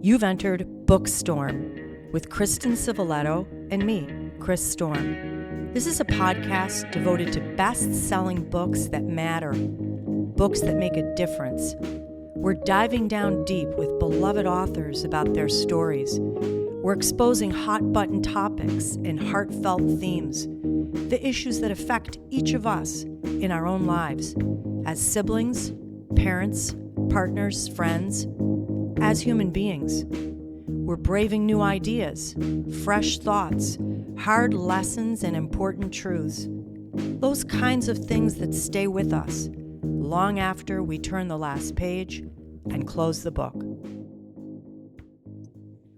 You've entered BOOKSTORM with Kristen Civiletto and me, Chris Storm. This is a podcast devoted to best-selling books that matter, books that make a difference. We're diving down deep with beloved authors about their stories. We're exposing hot-button topics and heartfelt themes, the issues that affect each of us in our own lives, as siblings, parents, partners, friends, as human beings. We're braving new ideas, fresh thoughts, hard lessons, and important truths. Those kinds of things that stay with us long after we turn the last page and close the book.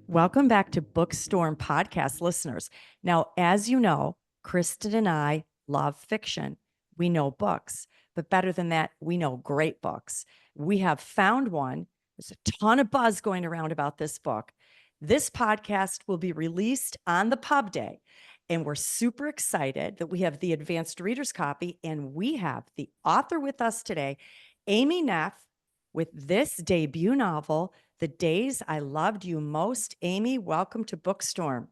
Welcome back to BOOKSTORM Podcast, listeners. Now, as you know, Kristen and I love fiction. We know books, but better than that, we know great books. We have found one. There's a ton of buzz going around about this book. This podcast will be released on the pub day, and we're super excited that we have the advanced reader's copy, and we have the author with us today, Amy Neff, with this debut novel, The Days I Loved You Most. Amy, welcome to BOOKSTORM.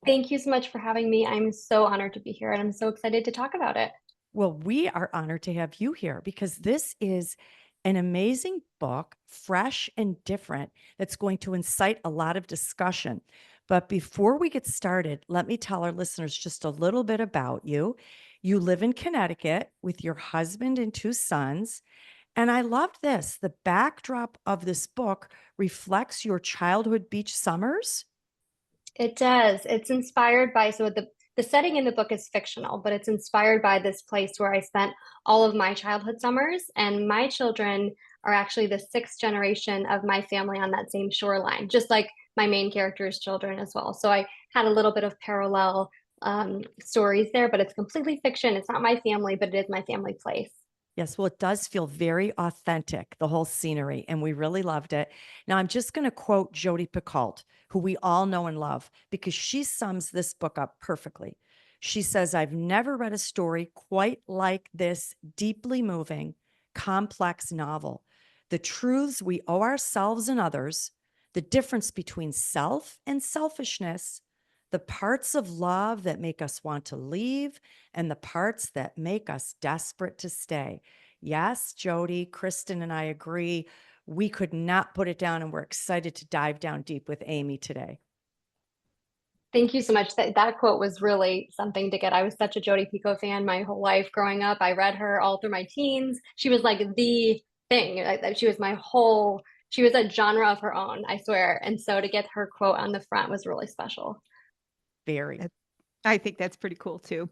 Thank you so much for having me. I'm so honored to be here, and I'm so excited to talk about it. Well, we are honored to have you here because this is an amazing book, fresh and different, that's going to incite a lot of discussion. But before we get started, let me tell our listeners just a little bit about you. You live in Connecticut with your husband and two sons. And I love this. The backdrop of this book reflects your childhood beach summers. It does. It's inspired by, the setting in the book is fictional, but it's inspired by this place where I spent all of my childhood summers, and my children are actually the sixth generation of my family on that same shoreline, just like my main character's children as well. So I had a little bit of parallel stories there, but it's completely fiction. It's not my family, but it is my family place. Yes, well, it does feel very authentic, the whole scenery, and we really loved it. Now, I'm just going to quote Jodi Picoult, who we all know and love, because she sums this book up perfectly. She says, "I've never read a story quite like this deeply moving, complex novel. The truths we owe ourselves and others, the difference between self and selfishness, the parts of love that make us want to leave, and the parts that make us desperate to stay." Yes, Jodi, Kristen, and I agree. We could not put it down, and we're excited to dive down deep with Amy today. Thank you so much. That quote was really something to get. I was such a Jodi Picoult fan my whole life growing up. I read her all through my teens. She was like the thing. She was a genre of her own, I swear. And so to get her quote on the front was really special. Very. I think that's pretty cool too.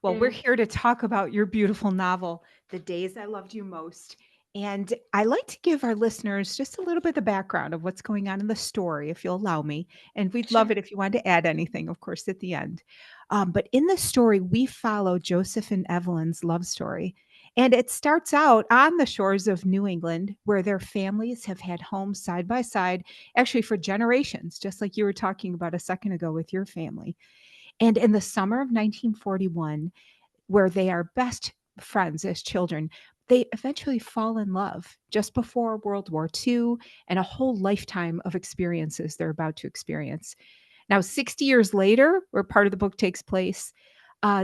Well, we're here to talk about your beautiful novel, The Days I Loved You Most. And I like to give our listeners just a little bit of the background of what's going on in the story, if you'll allow me. And we'd love Sure. it if you wanted to add anything, of course, at the end. But in the story, we follow Joseph and Evelyn's love story. And it starts out on the shores of New England, where their families have had homes side by side, actually for generations, just like you were talking about a second ago with your family. And in the summer of 1941, where they are best friends as children, they eventually fall in love just before World War II and a whole lifetime of experiences they're about to experience. Now, 60 years later, where part of the book takes place,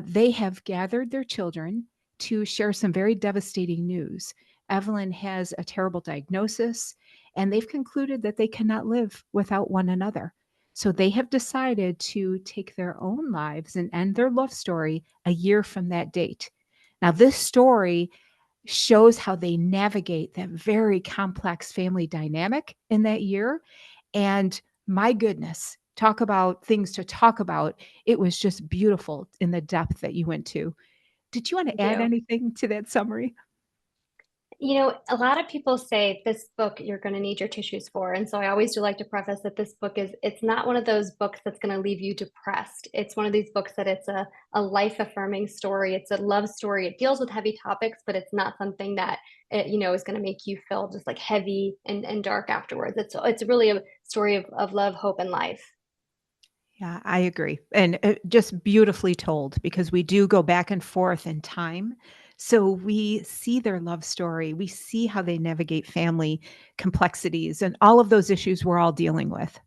they have gathered their children to share some very devastating news. Evelyn has a terrible diagnosis, and they've concluded that they cannot live without one another. So they have decided to take their own lives and end their love story a year from that date. Now, this story shows how they navigate that very complex family dynamic in that year. And my goodness, talk about things to talk about. It was just beautiful in the depth that you went to. Did you want to add Yeah. anything to that summary? A lot of people say this book you're going to need your tissues for. And so I always do like to preface that this book it's not one of those books that's going to leave you depressed. It's one of these books that it's a life affirming story. It's a love story. It deals with heavy topics, but it's not something that, is going to make you feel just like heavy and dark afterwards. It's really a story of love, hope, and life. Yeah, I agree. And just beautifully told because we do go back and forth in time. So we see their love story. We see how they navigate family complexities and all of those issues we're all dealing with.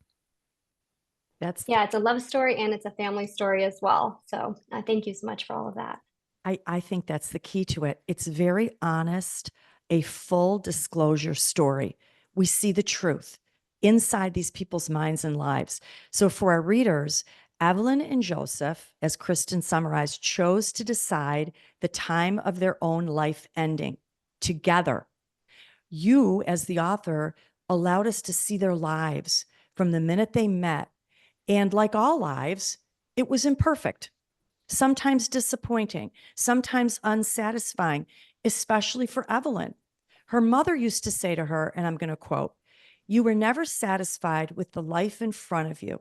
That's Yeah, it's a love story and it's a family story as well. So thank you so much for all of that. I think that's the key to it. It's very honest, a full disclosure story. We see the truth inside these people's minds and lives. So for our readers, Evelyn and Joseph, as Kristen summarized, chose to decide the time of their own life ending together. You, as the author, allowed us to see their lives from the minute they met. And like all lives, it was imperfect, sometimes disappointing, sometimes unsatisfying, especially for Evelyn. Her mother used to say to her, and I'm going to quote, "You were never satisfied with the life in front of you."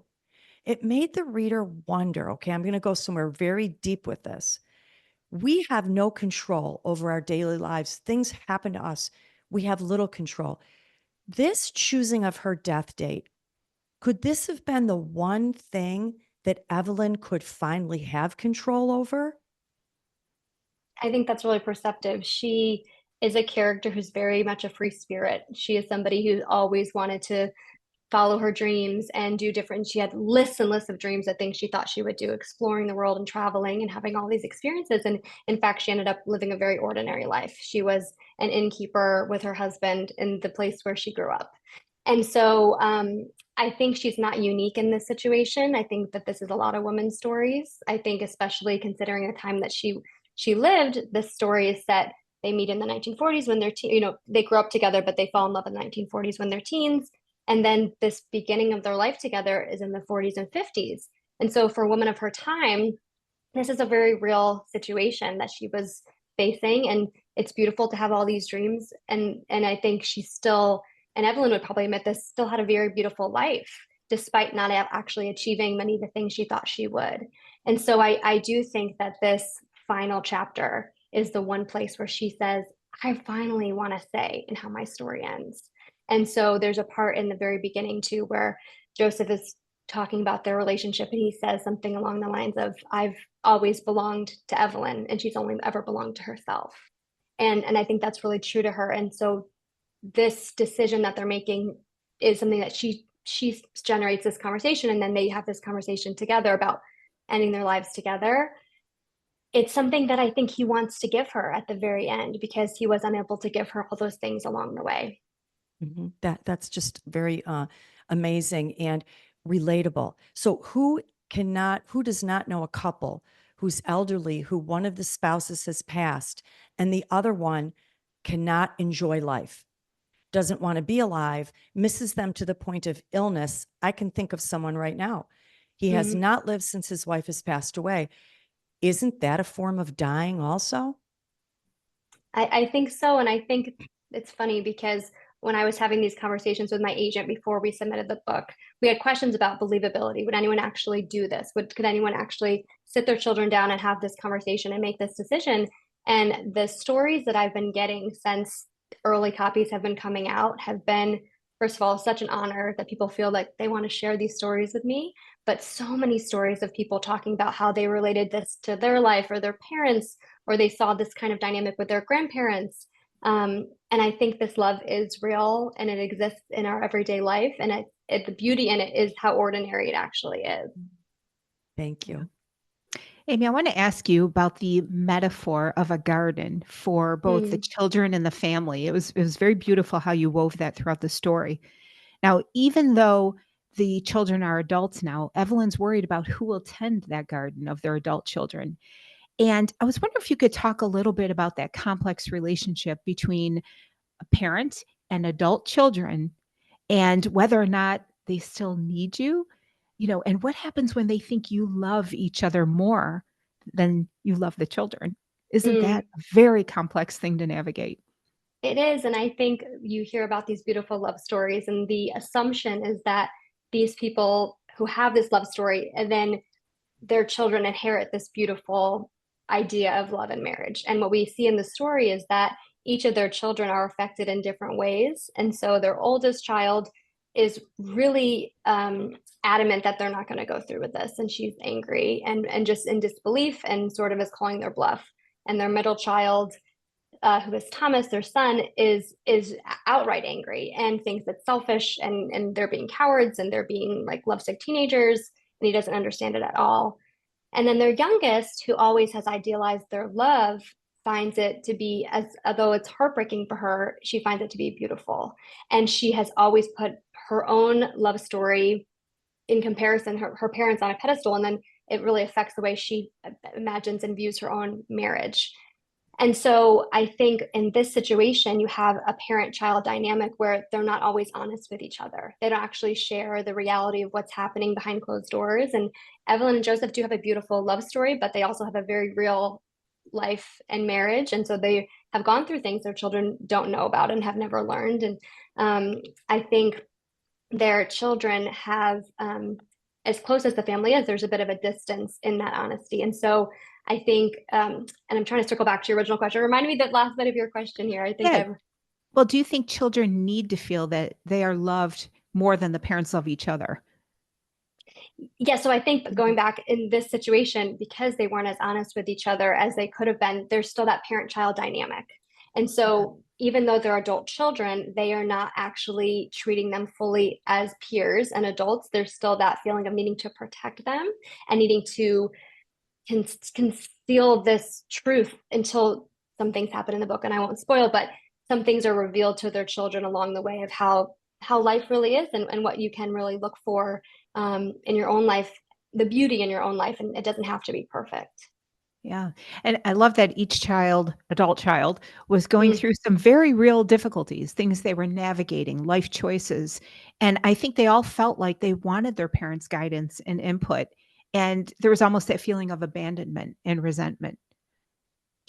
It made the reader wonder, okay, I'm going to go somewhere very deep with this. We have no control over our daily lives. Things happen to us. We have little control. This choosing of her death date, could this have been the one thing that Evelyn could finally have control over? I think that's really perceptive. She is a character who's very much a free spirit. She is somebody who always wanted to follow her dreams and do different. She had lists and lists of dreams of things she thought she would do, exploring the world and traveling and having all these experiences. And in fact, she ended up living a very ordinary life. She was an innkeeper with her husband in the place where she grew up. And so I think she's not unique in this situation. I think that this is a lot of women's stories. I think especially considering the time that she lived, this story is set. They meet in the 1940s when they're they grew up together, but they fall in love in the 1940s when they're teens. And then this beginning of their life together is in the 40s and 50s. And so for a woman of her time, this is a very real situation that she was facing. And it's beautiful to have all these dreams. And I think she's still, and Evelyn would probably admit this, still had a very beautiful life, despite not actually achieving many of the things she thought she would. And so I do think that this final chapter is the one place where she says, I finally want to say and how my story ends. And so there's a part in the very beginning too where Joseph is talking about their relationship and he says something along the lines of, I've always belonged to Evelyn and she's only ever belonged to herself. And I think that's really true to her. And so this decision that they're making is something that she generates this conversation, and then they have this conversation together about ending their lives together. It's something that I think he wants to give her at the very end because he was unable to give her all those things along the way. Mm-hmm. That's just very amazing and relatable. So who does not know a couple who's elderly, who one of the spouses has passed and the other one cannot enjoy life, doesn't want to be alive, misses them to the point of illness? I can think of someone right now. He has not lived since his wife has passed away. Isn't that a form of dying also? I think so. And I think it's funny because when I was having these conversations with my agent before we submitted the book, we had questions about believability. Would anyone actually do this? Could anyone actually sit their children down and have this conversation and make this decision? And the stories that I've been getting since early copies have been coming out have been, first of all, such an honor that people feel like they want to share these stories with me, but so many stories of people talking about how they related this to their life or their parents, or they saw this kind of dynamic with their grandparents. And I think this love is real and it exists in our everyday life. And the beauty in it is how ordinary it actually is. Thank you. Amy, I want to ask you about the metaphor of a garden for both the children and the family. It was very beautiful how you wove that throughout the story. Now, even though the children are adults now, Evelyn's worried about who will tend that garden of their adult children. And I was wondering if you could talk a little bit about that complex relationship between a parent and adult children and whether or not they still need you, and what happens when they think you love each other more than you love the children. Isn't that a very complex thing to navigate? It is. And I think you hear about these beautiful love stories, and the assumption is that these people who have this love story and then their children inherit this beautiful idea of love and marriage. And what we see in the story is that each of their children are affected in different ways. And so their oldest child is really adamant that they're not going to go through with this. And she's angry and just in disbelief and sort of is calling their bluff. and their middle child, who is Thomas, their son, is outright angry and thinks it's selfish, and they're being cowards and they're being like lovesick teenagers, and he doesn't understand it at all. And then their youngest, who always has idealized their love, finds it to be, as although it's heartbreaking for her, she finds it to be beautiful. And she has always put her own love story in comparison, her parents on a pedestal, and then it really affects the way she imagines and views her own marriage. And so I think in this situation, you have a parent-child dynamic where they're not always honest with each other. They don't actually share the reality of what's happening behind closed doors. And Evelyn and Joseph do have a beautiful love story, but they also have a very real life and marriage. And so they have gone through things their children don't know about and have never learned. And I think their children have, as close as the family is, there's a bit of a distance in that honesty. And so I think, and I'm trying to circle back to your original question. Remind me that last bit of your question here. I think Yeah. Well, do you think children need to feel that they are loved more than the parents love each other? Yeah, so I think going back in this situation, because they weren't as honest with each other as they could have been, there's still that parent-child dynamic. And so even though they're adult children, they are not actually treating them fully as peers and adults. There's still that feeling of needing to protect them and needing to conceal this truth until some things happen in the book, and I won't spoil, but some things are revealed to their children along the way of how life really is, and what you can really look for in your own life, the beauty in your own life, and it doesn't have to be perfect. Yeah. And I love that each child, adult child, was going Mm. through some very real difficulties, things they were navigating, life choices. And I think they all felt like they wanted their parents' guidance and input. And there was almost that feeling of abandonment and resentment.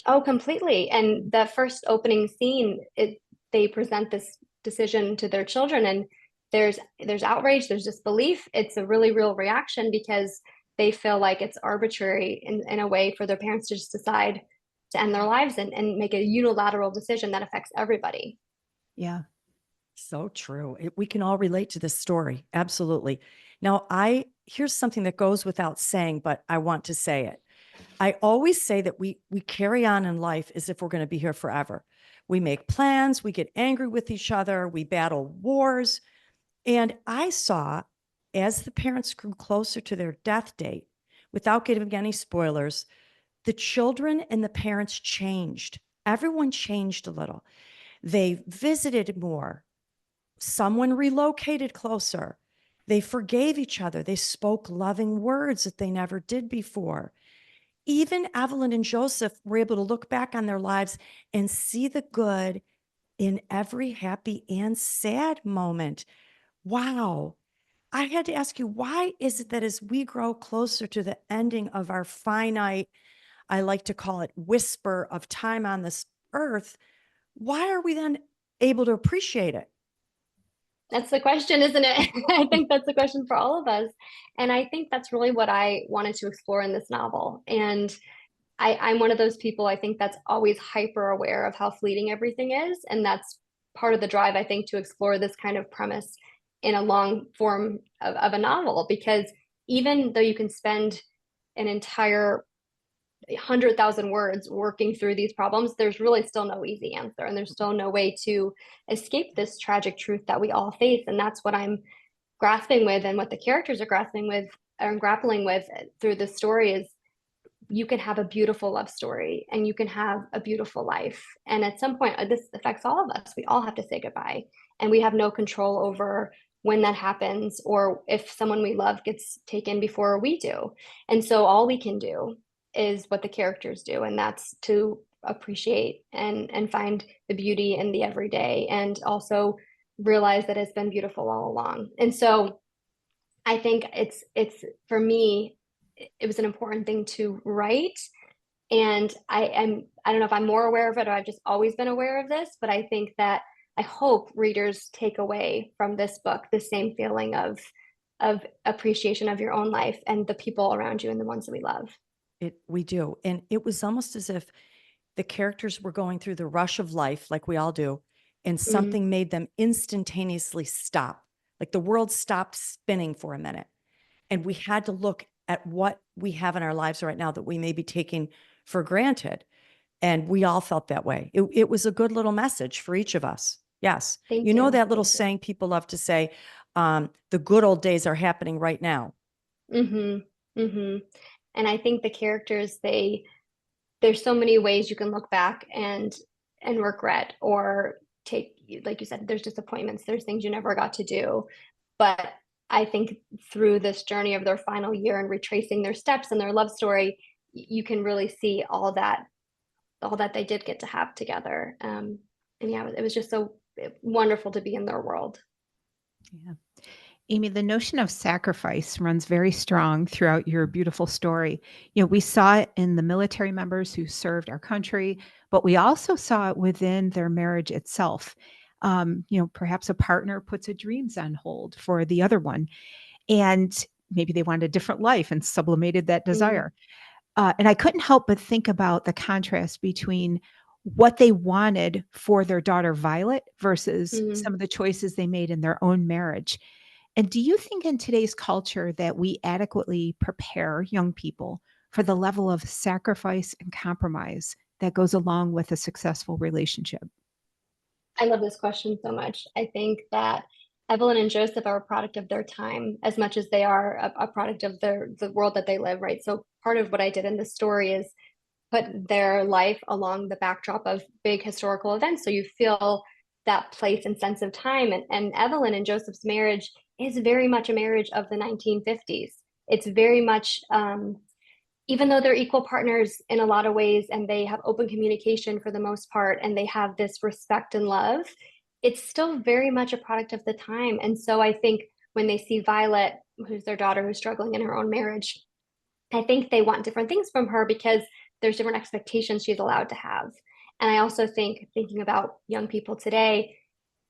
Oh, completely. And the first opening scene, they present this decision to their children, and there's outrage, there's disbelief. It's a really real reaction because they feel like it's arbitrary in a way for their parents to just decide to end their lives and make a unilateral decision that affects everybody. Yeah. So true. We can all relate to this story. Absolutely. Now, here's something that goes without saying, but I want to say it. I always say that we carry on in life as if we're going to be here forever. We make plans, we get angry with each other, we battle wars. And I saw, as the parents grew closer to their death date, without giving any spoilers, the children and the parents changed. Everyone changed a little. They visited more. Someone relocated closer. They forgave each other. They spoke loving words that they never did before. Even Evelyn and Joseph were able to look back on their lives and see the good in every happy and sad moment. Wow. I had to ask you, why is it that as we grow closer to the ending of our finite, I like to call it whisper of time on this earth, why are we then able to appreciate it? That's the question, isn't it? I think that's the question for all of us. And I think that's really what I wanted to explore in this novel. And I'm one of those people, I think, that's always hyper aware of how fleeting everything is. And that's part of the drive, I think, to explore this kind of premise in a long form of a novel. Because even though you can spend an entire 100,000 words working through these problems, there's really still no easy answer. And there's still no way to escape this tragic truth that we all face. And that's what I'm grasping with, and what the characters are grasping with and grappling with through this story is, you can have a beautiful love story and you can have a beautiful life. And at some point, this affects all of us. We all have to say goodbye, and we have no control over when that happens or if someone we love gets taken before we do. And so all we can do is what the characters do, and that's to appreciate and find the beauty in the everyday, and also realize that it's been beautiful all along. And so I think it's for me, it was an important thing to write. And I don't know if I'm more aware of it or I've just always been aware of this, but I think that I hope readers take away from this book the same feeling of appreciation of your own life and the people around you and the ones that we love. We do. And it was almost as if the characters were going through the rush of life, like we all do, and something made them instantaneously stop. Like the world stopped spinning for a minute. And we had to look at what we have in our lives right now that we may be taking for granted. And we all felt that way. It was a good little message for each of us. Yes. Thank You know you. that little saying people love to say, the good old days are happening right now. Mm-hmm. Mm-hmm. And I think the characters, there's so many ways you can look back and regret or take, like you said, there's disappointments, there's things you never got to do. But I think through this journey of their final year and retracing their steps and their love story, you can really see all that they did get to have together. And yeah, it was just so wonderful to be in their world. Yeah. Amy, the notion of sacrifice runs very strong throughout your beautiful story. We saw it in the military members who served our country, but we also saw it within their marriage itself. Perhaps a partner puts a dreams on hold for the other one, and maybe they wanted a different life and sublimated that desire. And I couldn't help but think about the contrast between what they wanted for their daughter Violet versus some of the choices they made in their own marriage. And do you think in today's culture that we adequately prepare young people for the level of sacrifice and compromise that goes along with a successful relationship? I love this question so much. I think that Evelyn and Joseph are a product of their time as much as they are a product of the world that they live, right? So part of what I did in the story is put their life along the backdrop of big historical events. So you feel that place and sense of time. And Evelyn and Joseph's marriage is very much a marriage of the 1950s. It's very much, even though they're equal partners in a lot of ways, and they have open communication for the most part, and they have this respect and love, it's still very much a product of the time. And so I think when they see Violet, who's their daughter, who's struggling in her own marriage, I think they want different things from her because there's different expectations she's allowed to have. And I also think, thinking about young people today,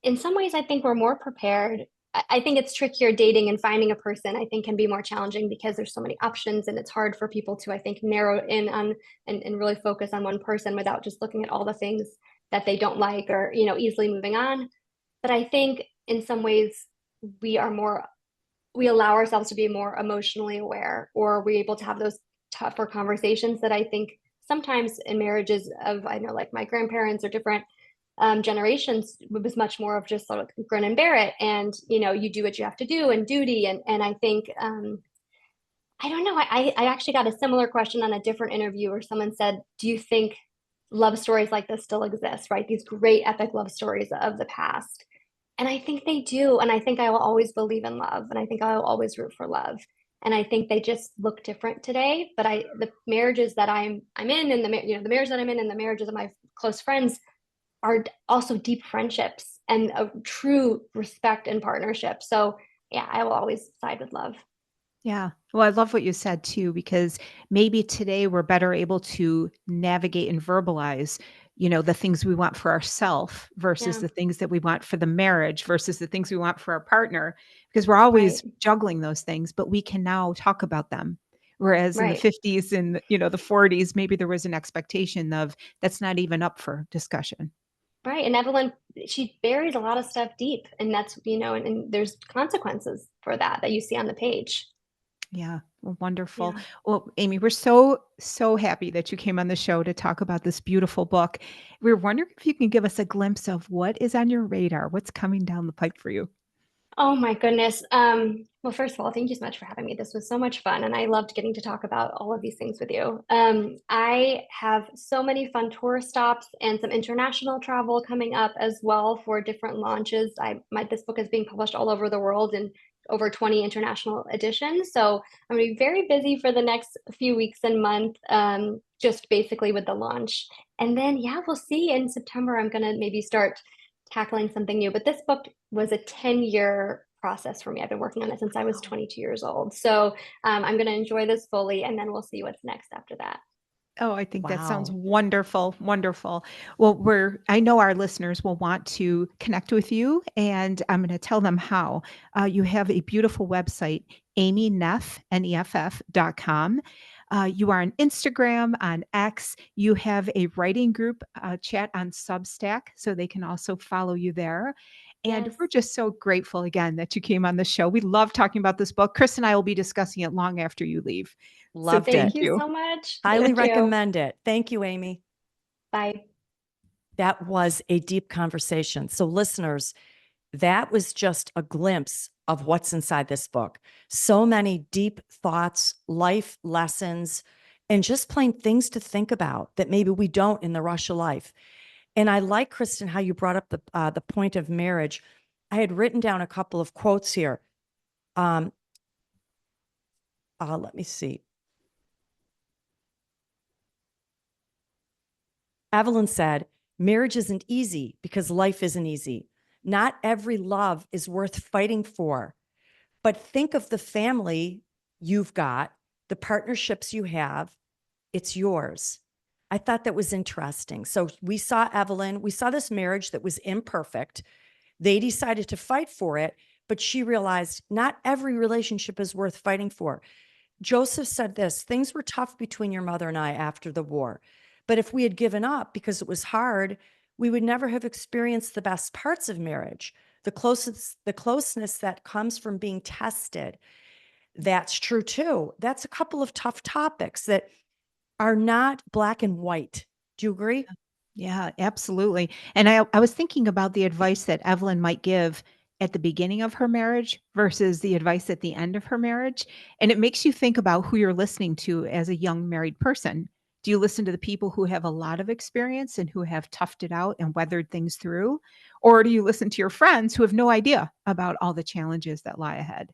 in some ways, I think we're more prepared. I think it's trickier dating and finding a person, I think, can be more challenging because there's so many options, and it's hard for people to, I think, narrow in on and really focus on one person without just looking at all the things that they don't like or, easily moving on. But I think in some ways we allow ourselves to be more emotionally aware, or we're able to have those tougher conversations that I think sometimes in marriages of, I know, like my grandparents or different generations, it was much more of just sort of grin and bear it, and you do what you have to do and duty. And I think I don't know, I actually got a similar question on a different interview where someone said, do you think love stories like this still exist, right? These great epic love stories of the past. And I think they do. And I think I will always believe in love. And I think I will always root for love. And I think they just look different today. But the marriages that I'm in, and the marriage that I'm in, and the marriages of my close friends are also deep friendships and a true respect and partnership. So yeah, I will always side with love. Yeah. Well, I love what you said too, because maybe today we're better able to navigate and verbalize, the things we want for ourselves versus Yeah. the things that we want for the marriage versus the things we want for our partner, because we're always juggling those things, but we can now talk about them. Whereas in the 50s and, the 40s, maybe there was an expectation of that's not even up for discussion. Right. And Evelyn, she buries a lot of stuff deep, and that's, and there's consequences for that you see on the page. Yeah. Well, wonderful. Yeah. Well, Amy, we're so, so happy that you came on the show to talk about this beautiful book. We're wondering if you can give us a glimpse of what is on your radar, what's coming down the pipe for you. Oh my goodness. Well, first of all, thank you so much for having me. This was so much fun, and I loved getting to talk about all of these things with you. I have so many fun tour stops and some international travel coming up as well for different launches. This book is being published all over the world in over 20 international editions. So I'm going to be very busy for the next few weeks and month, just basically with the launch. And then, yeah, we'll see in September. I'm going to maybe start tackling something new. But this book was a 10-year process for me. I've been working on it since I was 22 years old. So I'm going to enjoy this fully, and then we'll see what's next after that. Oh, I think that sounds wonderful. Wonderful. Well, I know our listeners will want to connect with you, and I'm going to tell them how. You have a beautiful website, amyneff, neff.com. You are on Instagram, on X. You have a writing group chat on Substack, so they can also follow you there. And we're just so grateful again that you came on the show. We love talking about this book. Chris and I will be discussing it long after you leave. Loved it. Thank you so much. Highly recommend it. Thank you, Amy. Bye. That was a deep conversation. So listeners, that was just a glimpse of what's inside this book. So many deep thoughts, life lessons, and just plain things to think about that maybe we don't in the rush of life. And I like, Kristen, how you brought up the point of marriage. I had written down a couple of quotes here. Let me see. Evelyn said, marriage isn't easy because life isn't easy. Not every love is worth fighting for, but think of the family you've got, the partnerships you have, it's yours. I thought that was interesting. So we saw Evelyn, we saw this marriage that was imperfect. They decided to fight for it, but she realized not every relationship is worth fighting for. Joseph said this, things were tough between your mother and I after the war, but if we had given up because it was hard, we would never have experienced the best parts of marriage, the closeness that comes from being tested. That's true too. That's a couple of tough topics that are not black and white. Do you agree? Yeah, absolutely. And I was thinking about the advice that Evelyn might give at the beginning of her marriage versus the advice at the end of her marriage. And it makes you think about who you're listening to as a young married person. Do you listen to the people who have a lot of experience and who have toughed it out and weathered things through? Or do you listen to your friends who have no idea about all the challenges that lie ahead?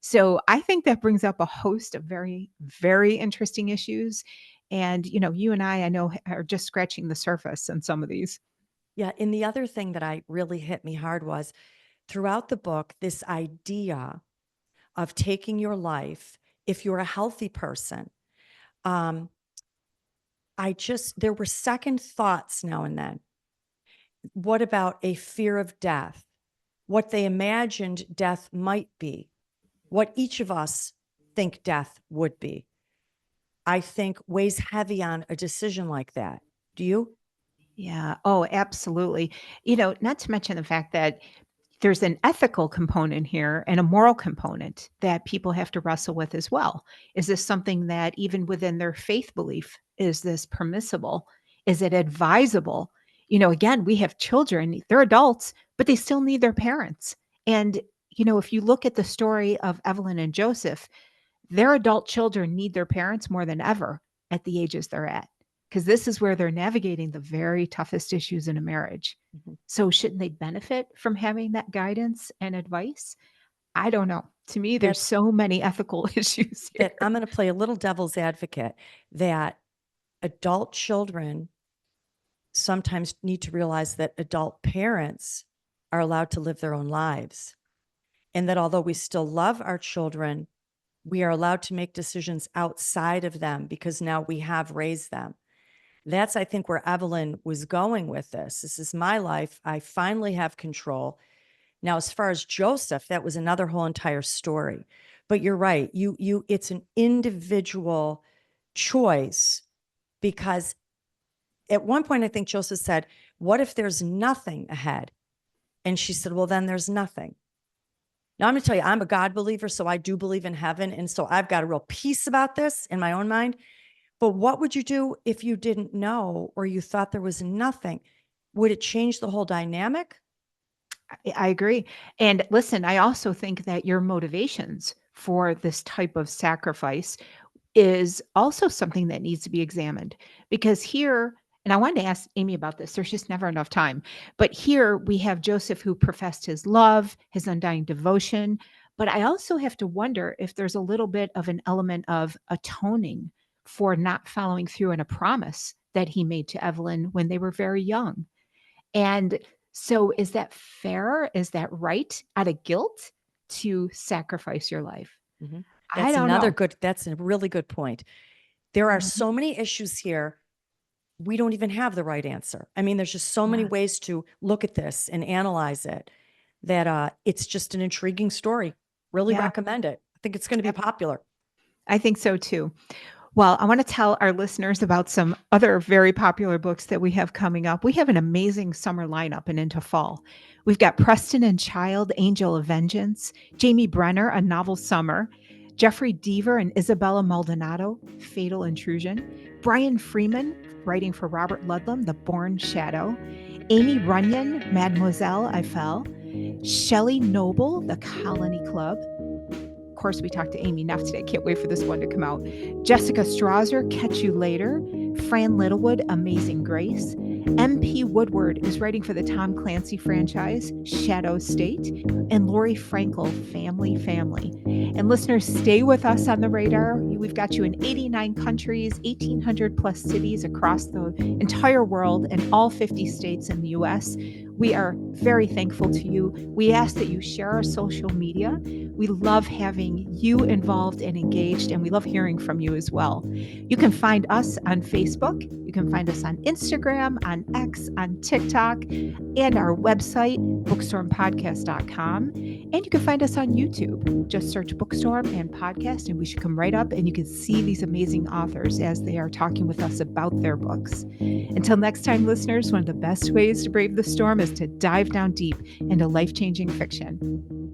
So I think that brings up a host of very, very interesting issues. And, you and I know, are just scratching the surface on some of these. Yeah. And the other thing that I really hit me hard was throughout the book, this idea of taking your life, if you're a healthy person, there were second thoughts now and then. What about a fear of death? What they imagined death might be, what each of us think death would be, I think weighs heavy on a decision like that. Do you? Yeah. Oh, absolutely. Not to mention the fact that there's an ethical component here and a moral component that people have to wrestle with as well. Is this something that even within their faith belief, is this permissible? Is it advisable? Again, we have children, they're adults, but they still need their parents. And, if you look at the story of Evelyn and Joseph, their adult children need their parents more than ever at the ages they're at, because this is where they're navigating the very toughest issues in a marriage. Mm-hmm. So shouldn't they benefit from having that guidance and advice? I don't know. To me, there's so many ethical issues here. I'm going to play a little devil's advocate that adult children sometimes need to realize that adult parents are allowed to live their own lives. And that although we still love our children, we are allowed to make decisions outside of them because now we have raised them. That's, I think, where Evelyn was going with this. This is my life. I finally have control. Now, as far as Joseph, that was another whole entire story. But you're right. It's an individual choice, because at one point, I think Joseph said, what if there's nothing ahead? And she said, well, then there's nothing. Now, I'm going to tell you, I'm a God believer, so I do believe in heaven. And so I've got a real peace about this in my own mind. But what would you do if you didn't know, or you thought there was nothing? Would it change the whole dynamic? I agree. And listen, I also think that your motivations for this type of sacrifice is also something that needs to be examined, because here, and I wanted to ask Amy about this, there's just never enough time, but here we have Joseph who professed his love, his undying devotion. But I also have to wonder if there's a little bit of an element of atoning for not following through on a promise that he made to Evelyn when they were very young. And so is that fair? Is that right out of guilt to sacrifice your life? Mm-hmm. I don't know. That's a really good point. There are Mhm. so many issues here. We don't even have the right answer. I mean, there's just so many Yes. ways to look at this and analyze it that it's just an intriguing story. Really Yeah. recommend it. I think it's going to be popular. I think so too. Well, I want to tell our listeners about some other very popular books that we have coming up. We have an amazing summer lineup and into fall. We've got Preston and Child, Angel of Vengeance, Jamie Brenner, A Novel Summer, Jeffrey Deaver and Isabella Maldonado, Fatal Intrusion, Brian Freeman, writing for Robert Ludlum, The Born Shadow. Amy Runyon, Mademoiselle I Fell. Shelley Noble, The Colony Club. Of course, we talked to Amy Neff today. Can't wait for this one to come out. Jessica Strasser, Catch You Later. Fran Littlewood, Amazing Grace. M.P. Woodward is writing for the Tom Clancy franchise, Shadow State. And Lori Frankel, Family. And listeners, stay with us on the radar. We've got you in 89 countries, 1,800 plus cities across the entire world and all 50 states in the U.S. We are very thankful to you. We ask that you share our social media. We love having you involved and engaged, and we love hearing from you as well. You can find us on Facebook. You can find us on Instagram, on X, on TikTok, and our website, BOOKSTORMPodcast.com. And you can find us on YouTube. Just search Bookstorm and Podcast, and we should come right up, and you can see these amazing authors as they are talking with us about their books. Until next time, listeners, one of the best ways to brave the storm is to dive down deep into life-changing fiction.